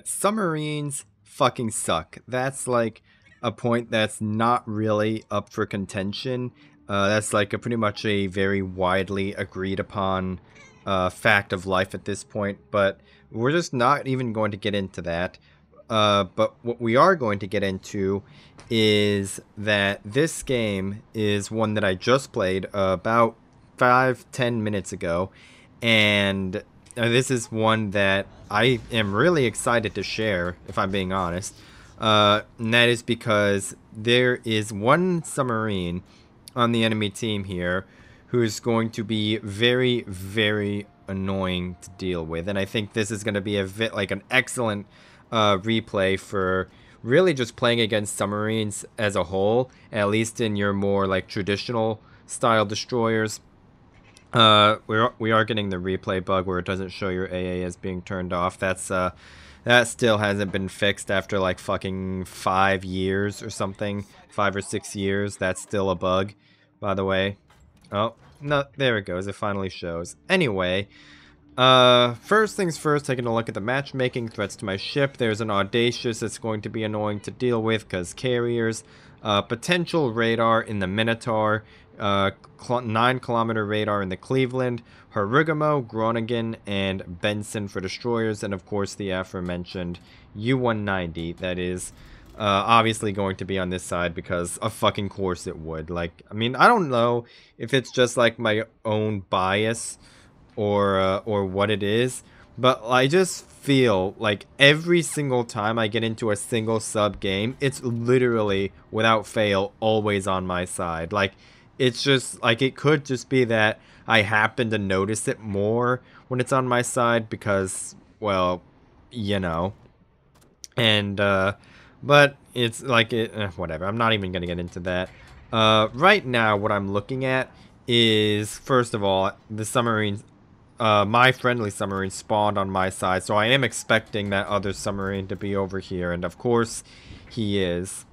Submarines fucking suck. That's like a point that's not really up for contention. That's like pretty much a very widely agreed upon fact of life at this point, but we're just not even going to get into that. But what we are going to get into is that this game is one that I just played about 5-10 minutes ago, and this is one that I am really excited to share, if I'm being honest. And that is because there is one submarine on the enemy team here who is going to be very, very annoying to deal with. And I think this is going to be like an excellent replay for really just playing against submarines as a whole, at least in your more like traditional style destroyers. We are getting the replay bug where it doesn't show your AA as being turned off. That still hasn't been fixed after like fucking 5 years or something, 5 or 6 years. That's still a bug, by the way. Oh no, there it goes. It finally shows. Anyway, first things first, taking a look at the matchmaking threats to my ship. There's an Audacious that's going to be annoying to deal with because carriers. Potential radar in the Minotaur. 9-kilometer radar in the Cleveland, Harugamo, Groningen, and Benson for destroyers, and of course the aforementioned U-190 that is obviously going to be on this side because of fucking course it would. Like, I mean, I don't know if it's just like my own bias or what it is, but I just feel like every single time I get into a single sub game, it's literally without fail always on my side. Like, it's just like it could just be that I happen to notice it more when it's on my side because, well, you know. And but it's like whatever. I'm not even gonna get into that. Right now, what I'm looking at is, first of all, the submarines. My friendly submarine spawned on my side, so I am expecting that other submarine to be over here, and of course, he is.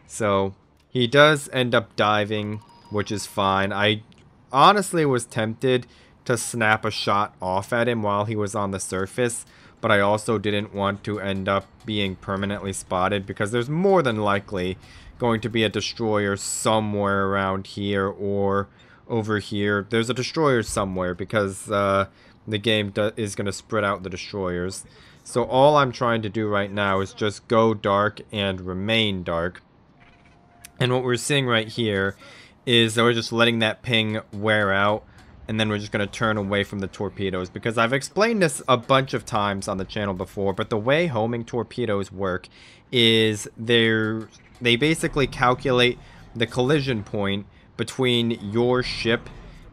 So he does end up diving, which is fine. I honestly was tempted to snap a shot off at him while he was on the surface, but I also didn't want to end up being permanently spotted because there's more than likely going to be a destroyer somewhere around here or over here. There's a destroyer somewhere because the game is going to spread out the destroyers. So all I'm trying to do right now is just go dark and remain dark. And what we're seeing right here is that we're just letting that ping wear out, and then we're just going to turn away from the torpedoes, because I've explained this a bunch of times on the channel before, but the way homing torpedoes work is they basically calculate the collision point between your ship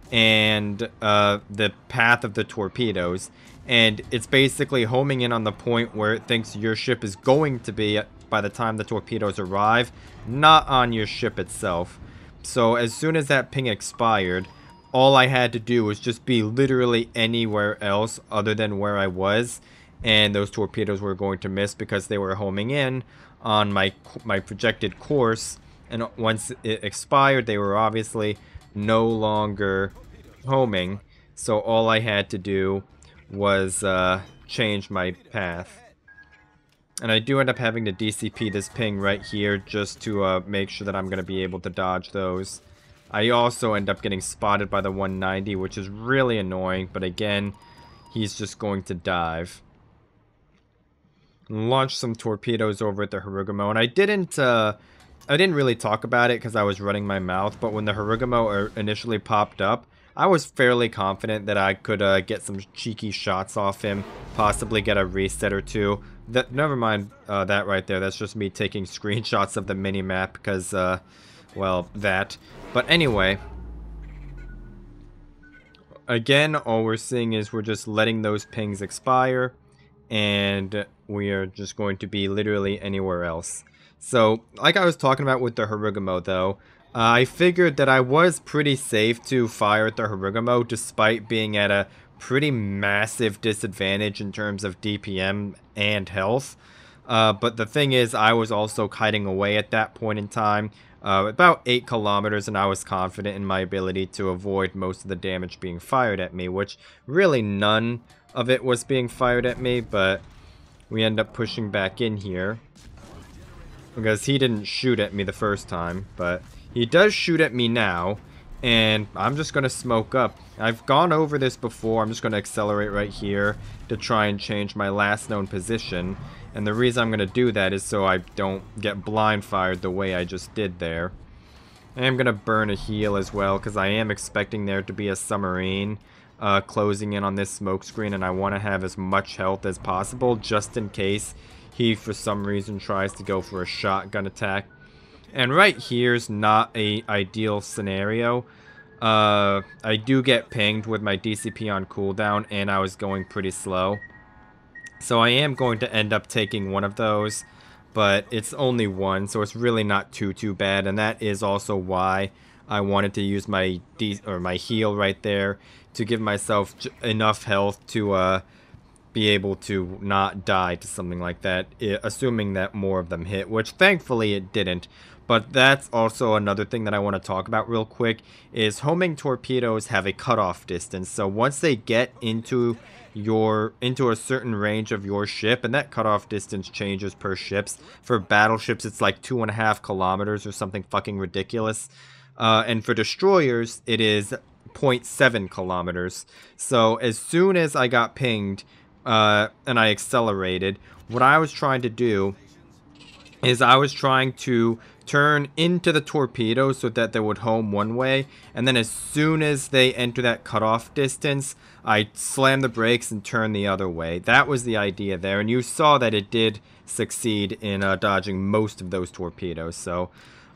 and the path of the torpedoes, and it's basically homing in on the point where it thinks your ship is going to be by the time the torpedoes arrive, not on your ship itself. So as soon as that ping expired, all I had to do was just be literally anywhere else other than where I was, and those torpedoes were going to miss because they were homing in on my projected course, and once it expired, they were obviously no longer homing. So all I had to do was change my path. And I do end up having to DCP this ping right here just to make sure that I'm going to be able to dodge those. I also end up getting spotted by the 190, which is really annoying, but again, he's just going to dive. Launch some torpedoes over at the Harugamo, and I didn't really talk about it because I was running my mouth, but when the Harugamo initially popped up, I was fairly confident that I could get some cheeky shots off him, possibly get a reset or two. Never mind that right there. That's just me taking screenshots of the mini-map because, well, that. But anyway, again, all we're seeing is we're just letting those pings expire, and we are just going to be literally anywhere else. So, like I was talking about with the Harugamo, though, I figured that I was pretty safe to fire at the Harugamo despite being at a pretty massive disadvantage in terms of DPM and health. But the thing is, I was also kiting away at that point in time, about 8 kilometers, and I was confident in my ability to avoid most of the damage being fired at me, which really none of it was being fired at me, but we end up pushing back in here. Because he didn't shoot at me the first time, but he does shoot at me now. And I'm just going to smoke up. I've gone over this before. I'm just going to accelerate right here to try and change my last known position. And the reason I'm going to do that is so I don't get blind fired the way I just did there. I am going to burn a heal as well because I am expecting there to be a submarine closing in on this smoke screen. And I want to have as much health as possible just in case he for some reason tries to go for a shotgun attack. And right here's not a ideal scenario. I do get pinged with my DCP on cooldown, and I was going pretty slow. So I am going to end up taking one of those, but it's only one, so it's really not too bad. And that is also why I wanted to use my my heal right there to give myself enough health to be able to not die to something like that, assuming that more of them hit, which thankfully it didn't. But that's also another thing that I want to talk about real quick, is homing torpedoes have a cutoff distance. So once they get into a certain range of your ship, and that cutoff distance changes per ships. For battleships, it's like 2.5 kilometers or something fucking ridiculous. And for destroyers, it is 0.7 kilometers. So as soon as I got pinged, and I accelerated, what I was trying to do is I was trying to turn into the torpedo so that they would home one way, and then as soon as they enter that cutoff distance, I slam the brakes and turn the other way. That was the idea there, and you saw that it did succeed in dodging most of those torpedoes. So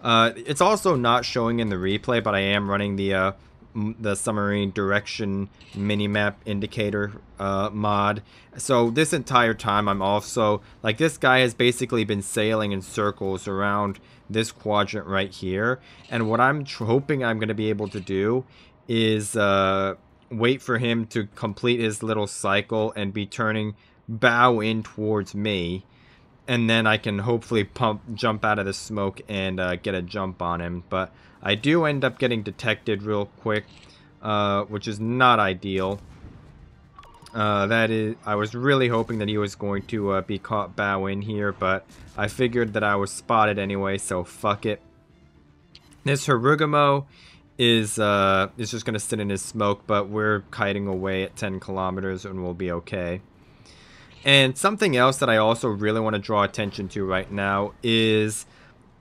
it's also not showing in the replay, but I am running the submarine direction minimap indicator mod. So this entire time I'm also, like, this guy has basically been sailing in circles around this quadrant right here, and what I'm hoping I'm going to be able to do is wait for him to complete his little cycle and be turning bow in towards me, and then I can hopefully jump out of the smoke and get a jump on him. But I do end up getting detected real quick, which is not ideal. I was really hoping that he was going to be caught bow in here, but I figured that I was spotted anyway, so fuck it. This Harugumo is just going to sit in his smoke, but we're kiting away at 10 kilometers and we'll be okay. And something else that I also really want to draw attention to right now is,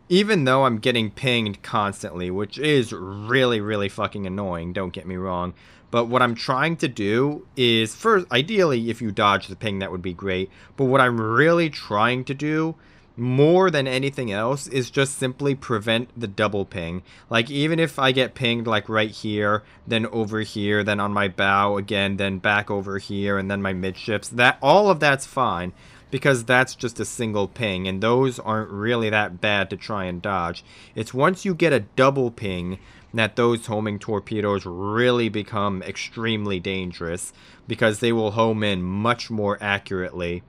even though I'm getting pinged constantly, which is really fucking annoying, don't get me wrong, but what I'm trying to do is, first, ideally, if you dodge the ping, that would be great, but what I'm really trying to do, more than anything else, is just simply prevent the double ping. Like, even if I get pinged, like, right here, then over here, then on my bow again, then back over here, and then my midships, all of that's fine, because that's just a single ping, and those aren't really that bad to try and dodge. It's once you get a double ping that those homing torpedoes really become extremely dangerous, because they will home in much more accurately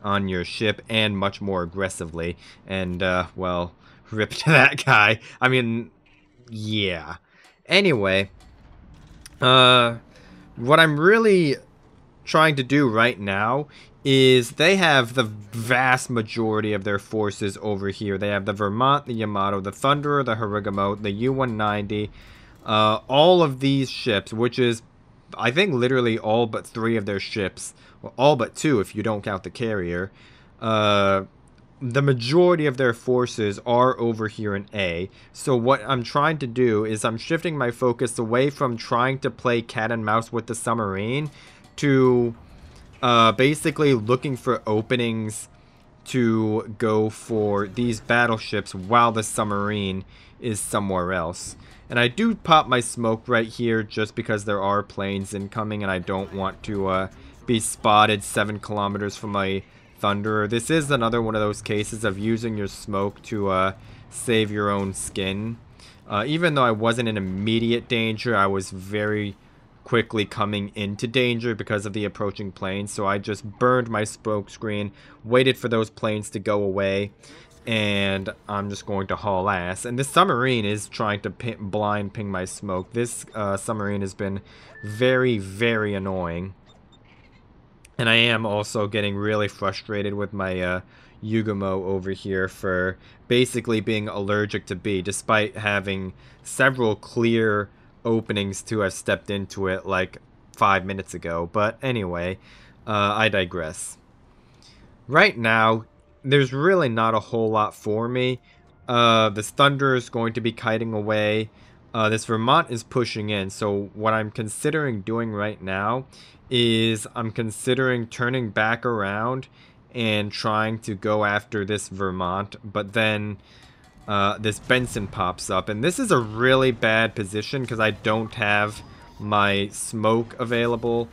on your ship and much more aggressively. And, well, rip to that guy. I mean, yeah. Anyway, what I'm really trying to do right now is they have the vast majority of their forces over here. They have the Vermont, the Yamato, the Thunderer, the Harugumo, the U-190, all of these ships, which is, I think, literally all but 3 of their ships, well, all but 2 if you don't count the carrier. The majority of their forces are over here in A. So what I'm trying to do is I'm shifting my focus away from trying to play cat and mouse with the submarine to basically looking for openings to go for these battleships while the submarine is somewhere else. And I do pop my smoke right here just because there are planes incoming and I don't want to be spotted 7 kilometers from my Thunderer. This is another one of those cases of using your smoke to save your own skin. Even though I wasn't in immediate danger, I was very quickly coming into danger because of the approaching planes, so I just burned my smoke screen, waited for those planes to go away, and I'm just going to haul ass. And this submarine is trying to blind ping my smoke. This submarine has been very annoying. And I am also getting really frustrated with my Yugumo over here for basically being allergic to B, despite having several clear openings to have stepped into it like 5 minutes ago. But anyway, I digress. Right now, there's really not a whole lot for me. This Thunder is going to be kiting away. This Vermont is pushing in. So what I'm considering doing right now is I'm considering turning back around and trying to go after this Vermont. But then this Benson pops up. And this is a really bad position because I don't have my smoke available.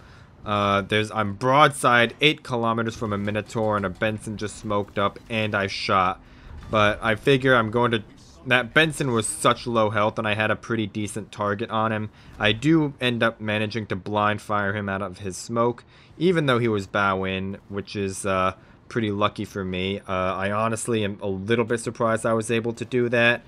I'm broadside 8 kilometers from a Minotaur, and a Benson just smoked up, and I shot. But I figure I'm going to... That Benson was such low health, and I had a pretty decent target on him. I do end up managing to blind fire him out of his smoke, even though he was bow in, which is pretty lucky for me. I honestly am a little bit surprised I was able to do that,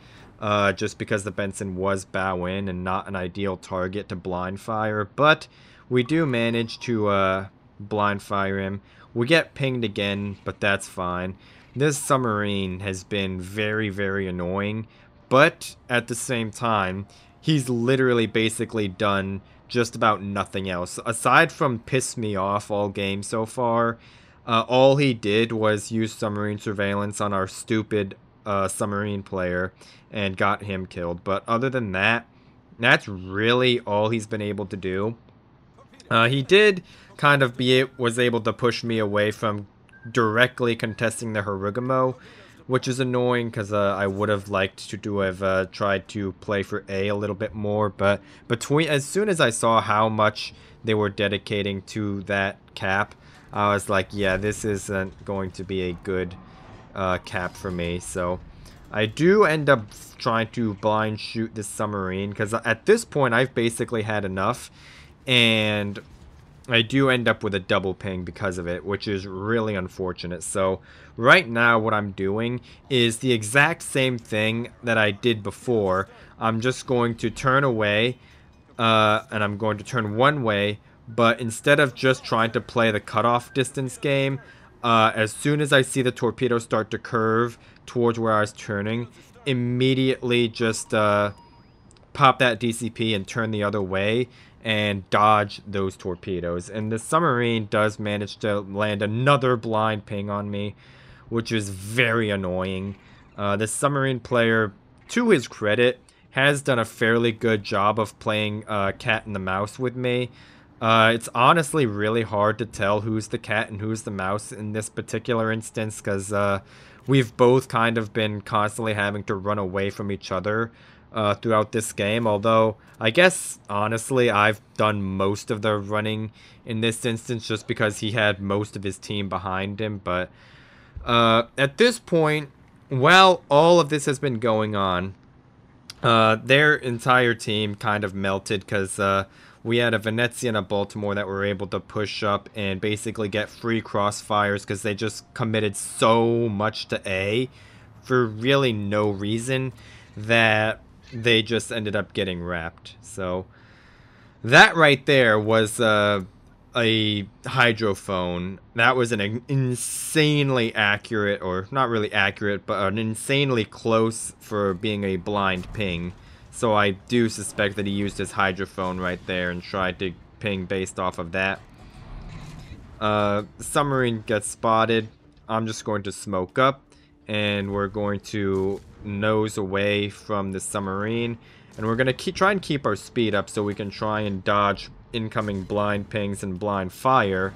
just because the Benson was bow in and not an ideal target to blind fire. But we do manage to blind fire him. We get pinged again, but that's fine. This submarine has been very, very annoying, but at the same time, he's literally basically done just about nothing else. Aside from piss me off all game so far, all he did was use submarine surveillance on our stupid submarine player and got him killed. But other than that, that's really all he's been able to do. He did kind of was able to push me away from directly contesting the Harugumo, which is annoying because I would have liked to have tried to play for A little bit more. But as soon as I saw how much they were dedicating to that cap, I was like, yeah, this isn't going to be a good cap for me. So I do end up trying to blind shoot this submarine because at this point I've basically had enough. And I do end up with a double ping because of it, which is really unfortunate. So right now what I'm doing is the exact same thing that I did before. I'm just going to turn away, and I'm going to turn one way. But instead of just trying to play the cutoff distance game, as soon as I see the torpedo start to curve towards where I was turning, immediately just pop that DCP and turn the other way and dodge those torpedoes. And the submarine does manage to land another blind ping on me, which is very annoying. The submarine player, to his credit, has done a fairly good job of playing cat and the mouse with me. It's honestly really hard to tell who's the cat and who's the mouse in this particular instance, because we've both kind of been constantly having to run away from each other throughout this game. Although I guess honestly I've done most of the running in this instance just because he had most of his team behind him. But at this point, while all of this has been going on, their entire team kind of melted because we had a Venezia and a Baltimore that were able to push up and basically get free crossfires because they just committed so much to A for really no reason that they just ended up getting wrapped. So that right there was a hydrophone. That was an insanely accurate, or not really accurate, but an insanely close for being a blind ping. So I do suspect that he used his hydrophone right there and tried to ping based off of that. Submarine gets spotted. I'm just going to smoke up, and we're going to nose away from the submarine, and we're going to try and keep our speed up so we can try and dodge incoming blind pings and blind fire.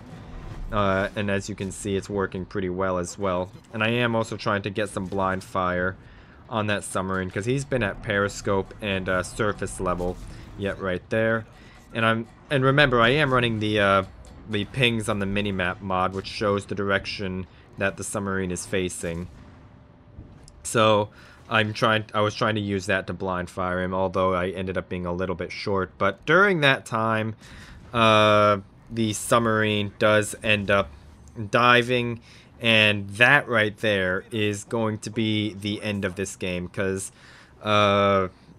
And as you can see, it's working pretty well as well. And I am also trying to get some blind fire on that submarine because he's been at periscope and surface level yet right there. And remember, I am running the pings on the minimap mod, which shows the direction that the submarine is facing. So I was trying to use that to blind fire him, although I ended up being a little bit short. But during that time, the submarine does end up diving, and that right there is going to be the end of this game, because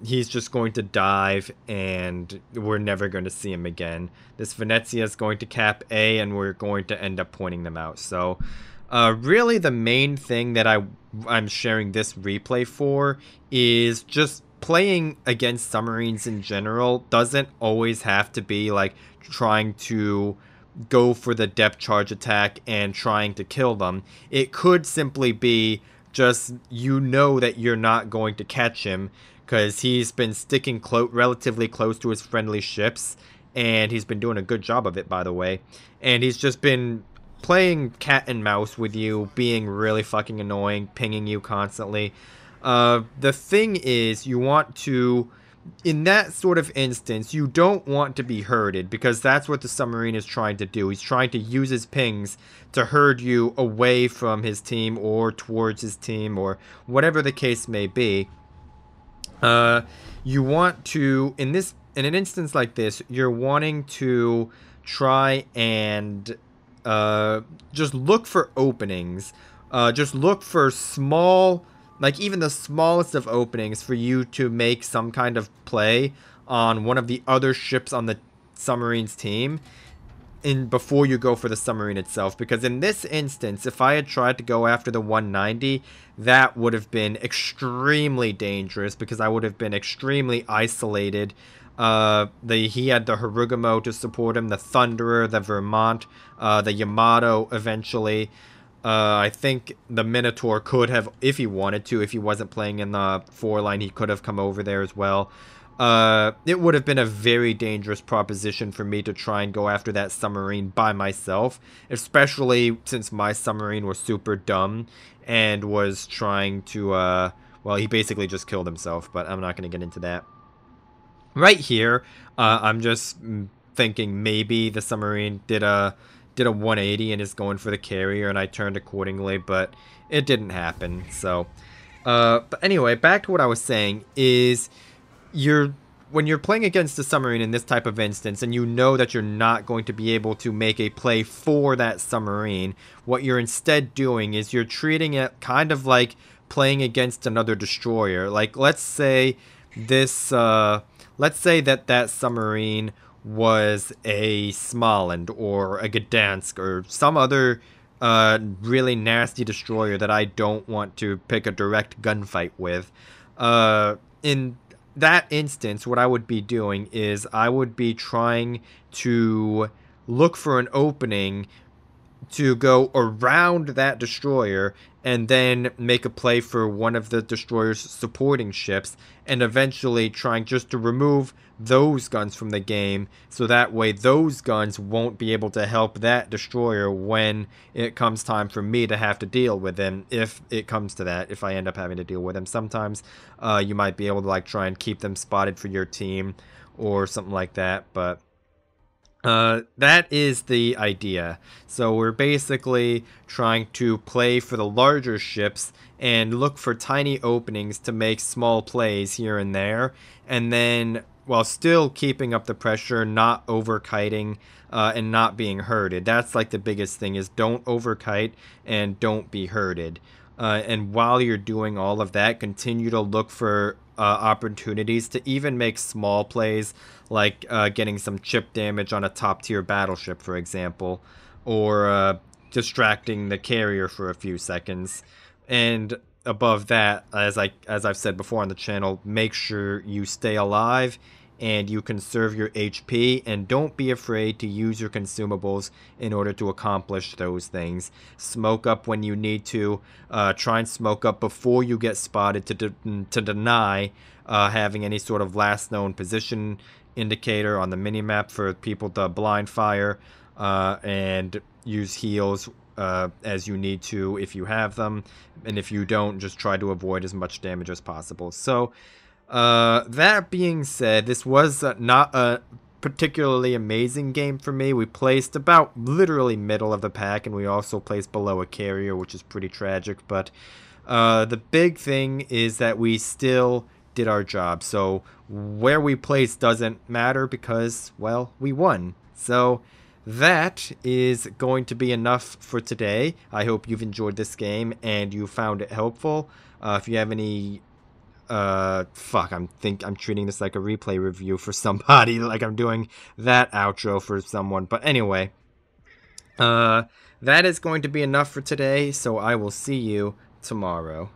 he's just going to dive and we're never going to see him again. This Venezia is going to cap A and we're going to end up pointing them out. So really the main thing that I'm sharing this replay for is just playing against submarines in general doesn't always have to be like trying to go for the depth charge attack and trying to kill them. It could simply be just you know that you're not going to catch him because he's been sticking relatively close to his friendly ships, and he's been doing a good job of it, by the way. And he's just been playing cat and mouse with you, being really fucking annoying, pinging you constantly. The thing is, you want to, in that sort of instance, you don't want to be herded, because that's what the submarine is trying to do. He's trying to use his pings to herd you away from his team or towards his team or whatever the case may be. You want to, in an instance like this, you're wanting to try and just look for openings. Just look for small, like even the smallest of openings for you to make some kind of play on one of the other ships on the submarine's team before you go for the submarine itself. Because in this instance, if I had tried to go after the 190, that would have been extremely dangerous because I would have been extremely isolated. He had the Harugamo to support him, the Thunderer, the Vermont, the Yamato eventually. I think the Minotaur could have, if he wanted to, if he wasn't playing in the 4-line, he could have come over there as well. It would have been a very dangerous proposition for me to try and go after that submarine by myself, especially since my submarine was super dumb and was trying to, well, he basically just killed himself, but I'm not going to get into that. Right here, I'm just thinking maybe the submarine did a 180 and is going for the carrier, and I turned accordingly, but it didn't happen. So, but anyway, back to what I was saying is, when you're playing against a submarine in this type of instance, and you know that you're not going to be able to make a play for that submarine, what you're instead doing is you're treating it kind of like playing against another destroyer. Like, let's say this, let's say that submarine was a Smolensk or a Gdansk or some other really nasty destroyer that I don't want to pick a direct gunfight with. In that instance, what I would be doing is I would be trying to look for an opening to go around that destroyer and then make a play for one of the destroyer's supporting ships, and eventually trying just to remove those guns from the game, so that way those guns won't be able to help that destroyer when it comes time for me to have to deal with them, if it comes to that, if I end up having to deal with them. Sometimes you might be able to like try and keep them spotted for your team or something like that, but that is the idea. So we're basically trying to play for the larger ships and look for tiny openings to make small plays here and there, and then while still keeping up the pressure, not over-kiting, and not being herded. That's like the biggest thing, is don't over-kite and don't be herded. And while you're doing all of that, continue to look for opportunities to even make small plays, like getting some chip damage on a top-tier battleship, for example, or distracting the carrier for a few seconds. And above that, as I've said before on the channel, make sure you stay alive and you conserve your HP, and don't be afraid to use your consumables in order to accomplish those things. Smoke up when you need to. Try and smoke up before you get spotted to deny having any sort of last known position indicator on the minimap for people to blind fire, and use heals as you need to if you have them, and if you don't, just try to avoid as much damage as possible. So that being said, this was not a particularly amazing game for me. We placed about literally middle of the pack, and we also placed below a carrier, which is pretty tragic, but the big thing is that we still did our job. So where we placed doesn't matter because, well, we won. So that is going to be enough for today. I hope you've enjoyed this game and you found it helpful. If you have any Fuck, I'm treating this like a replay review for somebody, like I'm doing that outro for someone. But anyway, that is going to be enough for today, so I will see you tomorrow.